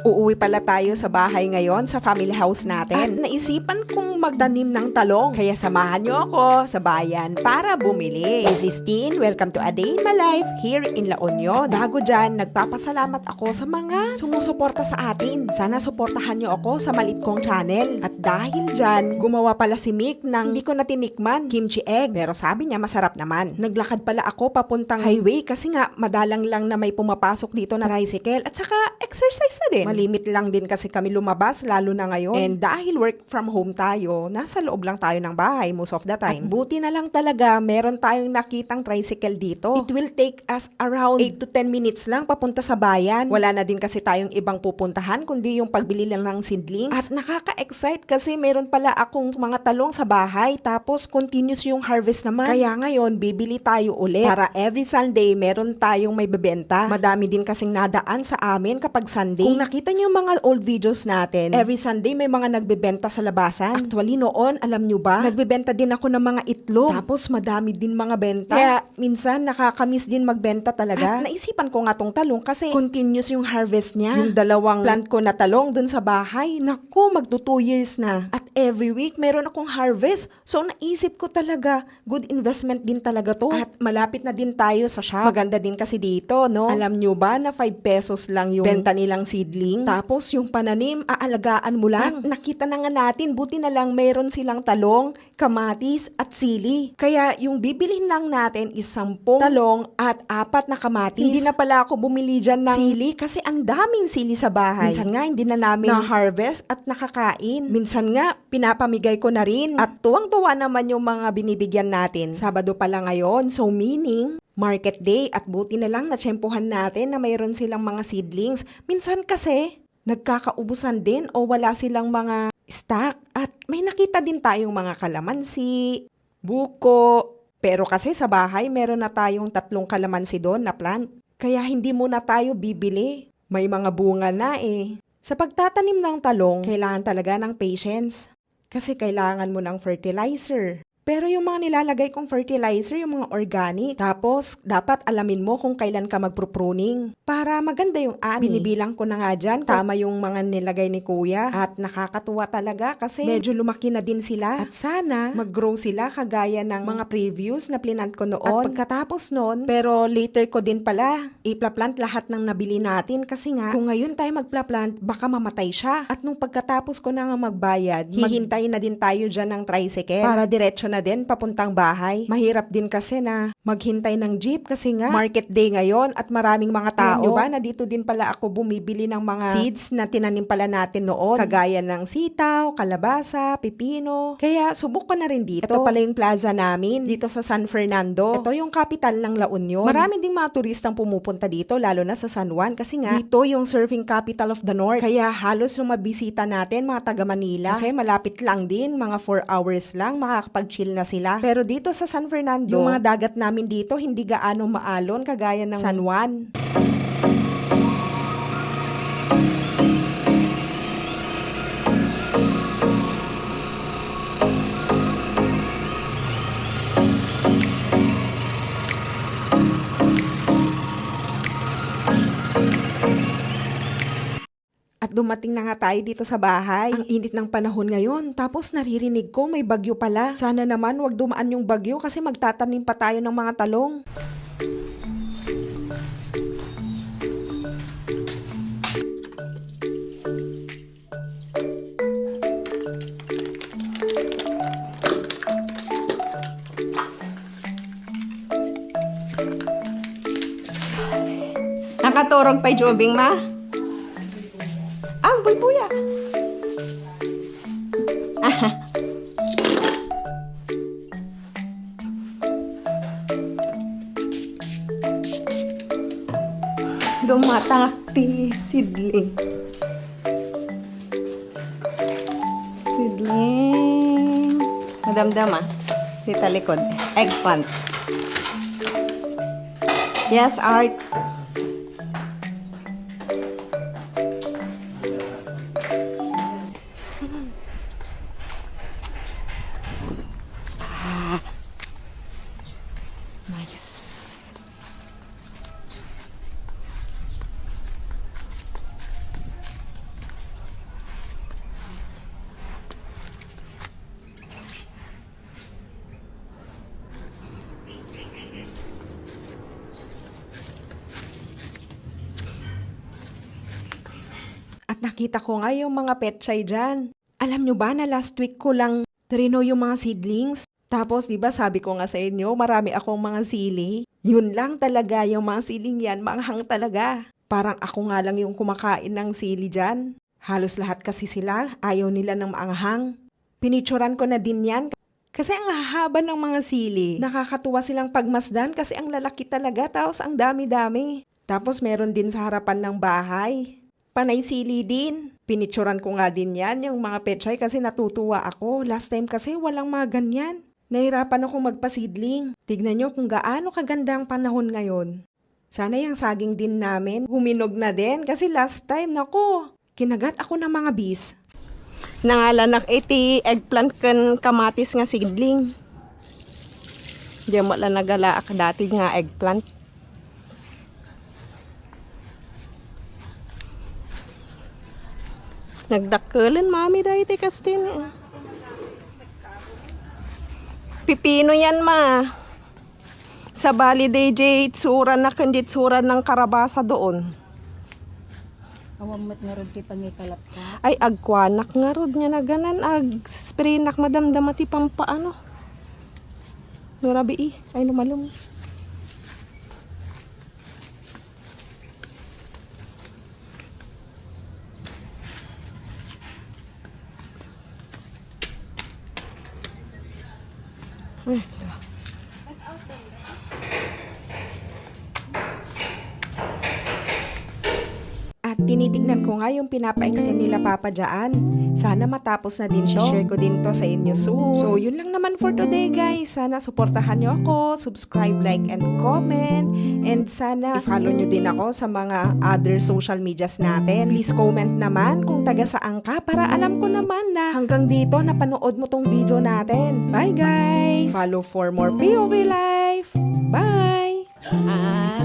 Uuwi pala tayo sa bahay ngayon sa family house natin. At naisipan kong magtanim ng talong. Kaya samahan niyo ako sa bayan para bumili. This is Tin. Welcome to A Day in My Life here in La Union. At bago dyan, nagpapasalamat ako sa mga sumusuporta sa atin. Sana suportahan niyo ako sa maliit kong channel. At dahil dyan, gumawa pala si Mick ng hindi ko na tinikman, kimchi egg. Pero sabi niya masarap naman. Naglakad pala ako papuntang highway kasi nga madalang lang na may pumapasok dito na tricycle. At saka exercise na din. Malimit lang din kasi kami lumabas, lalo na ngayon. And dahil work from home tayo, nasa loob lang tayo ng bahay most of the time. At buti na lang talaga, meron tayong nakitang tricycle dito. It will take us around 8 to 10 minutes lang papunta sa bayan. Wala na din kasi tayong ibang pupuntahan, kundi yung pagbili lang ng seedlings. At nakaka-excite kasi meron pala akong mga talong sa bahay, tapos continuous yung harvest naman. Kaya ngayon, bibili tayo ulit. Para every Sunday, meron tayong may bebenta. Madami din kasing nadaan sa amin kapag Sunday. Kung nakita niyo yung mga old videos natin, every Sunday may mga nagbebenta sa labasan. Actually noon, alam niyo ba, nagbebenta din ako ng mga itlog. Tapos madami din mga benta. Kaya minsan nakakamiss din magbenta talaga. At naisipan ko nga tong talong kasi continuous yung harvest niya. Yung dalawang plant ko na talong dun sa bahay, naku, magto 2 years na. At every week meron akong harvest. So naisip ko talaga, good investment din talaga to. At malapit na din tayo sa shop. Maganda din kasi dito, no? Alam niyo ba na 5 pesos lang yung benta nilang seedling? Tapos yung pananim, aalagaan mo lang. At nakita na nga natin, buti na lang meron silang talong, kamatis, at sili. Kaya yung bibilhin lang natin is 10 talong at 4 na kamatis. Hindi na pala ako bumili dyan ng sili kasi ang daming sili sa bahay. Minsan nga hindi na namin na-harvest at nakakain. Minsan nga pinapamigay ko na rin. At tuwang-tuwa naman yung mga binibigyan natin. Sabado pala ngayon, so meaning market day, at buti na lang natsyempohan natin na mayroon silang mga seedlings. Minsan kasi nagkakaubusan din o wala silang mga stock. At may nakita din tayong mga kalamansi, buko. Pero kasi sa bahay meron na tayong 3 kalamansi doon na plant. Kaya hindi muna tayo bibili. May mga bunga na eh. Sa pagtatanim ng talong, kailangan talaga ng patience. Kasi kailangan mo ng fertilizer. Pero yung mga nilalagay kong fertilizer, yung mga organic. Tapos, dapat alamin mo kung kailan ka magpro-pruning. Para maganda yung ani. Binibilang ko na nga dyan. Tama yung mga nilagay ni Kuya. At nakakatuwa talaga kasi medyo lumaki na din sila. At sana, mag-grow sila kagaya ng mga previous na plinant ko noon. At pagkatapos noon, pero later ko din pala, ipla-plant lahat ng nabili natin. Kasi nga, kung ngayon tayo magpla-plant, baka mamatay siya. At nung pagkatapos ko na nga magbayad, hihintay na din tayo dyan ng tricycle. Para diretso na din papuntang bahay. Mahirap din kasi na maghintay ng jeep kasi nga market day ngayon at maraming mga tao. Alam nyo ba na dito din pala ako bumibili ng mga seeds na tinanim pala natin noon. Kagaya ng sitaw, kalabasa, pipino. Kaya subukan na rin dito. Ito pala yung plaza namin dito sa San Fernando. Ito yung capital ng La Union. Marami ding mga turistang pumupunta dito lalo na sa San Juan kasi nga dito yung surfing capital of the North. Kaya halos yung mabisita natin mga taga Manila kasi malapit lang din, mga 4 hours lang makakapag-chill na sila. Pero dito sa San Fernando, yung mga dagat namin dito hindi gaano maalon kagaya ng San Juan. At dumating na nga tayo dito sa bahay. Ang init ng panahon ngayon. Tapos naririnig ko may bagyo pala. Sana naman wag dumaan yung bagyo kasi magtatanim pa tayo ng mga talong. Nakaturog pa jubing ma? Ang buya. Dumatakti sidling. Madamdam Dito likod. Eggplant. Yes, Art. Nice. At nakita ko nga yung mga petchay dyan. Alam nyo ba na last week ko lang trino yung mga seedlings? Tapos, di ba sabi ko nga sa inyo, marami akong mga sili. Yun lang talaga, yung mga siling yan, maanghang talaga. Parang ako nga lang yung kumakain ng sili dyan. Halos lahat kasi sila, ayaw nila ng maanghang. Pinicturan ko na din yan. Kasi ang hahaba ng mga sili, nakakatuwa silang pagmasdan kasi ang lalaki talaga, tapos ang dami-dami. Tapos meron din sa harapan ng bahay. Panay sili din. Pinicturan ko nga din yan, yung mga petchay kasi natutuwa ako. Last time kasi walang mga ganyan. Nahirapan akong magpasidling. Tignan nyo kung gaano kaganda ang panahon ngayon. Sana yung saging din namin huminog na din kasi last time, naku, kinagat ako ng mga bees. Nangalanak iti eggplant kan kamatis nga seedling. Diyan mo lang nagalaak dati nga eggplant. Nagdakulan mami dahil kastin. Pipino yan ma. Sa Bali DJ, tsura na kandit tsura ng karabasa doon. Awamot nga ron ti pangikalap ka. Ay, agkwanak nga rod niya na ganan. Ag-sprayinak madamdama ti pampaano. Nurabi ay lumalong. At tinitignan ko nga yung pinapa-extend nila Papa dyan. Sana matapos na din to. Share ko din to sa inyo soon. So, yun lang naman for today, guys. Sana suportahan nyo ako, subscribe, like, and comment. And sana i-follow nyo din ako sa mga other social medias natin. Please comment naman kung taga saan ka para alam ko naman na hanggang dito napanood mo tong video natin. Bye, guys! Follow for more POV Life! Bye! Ah,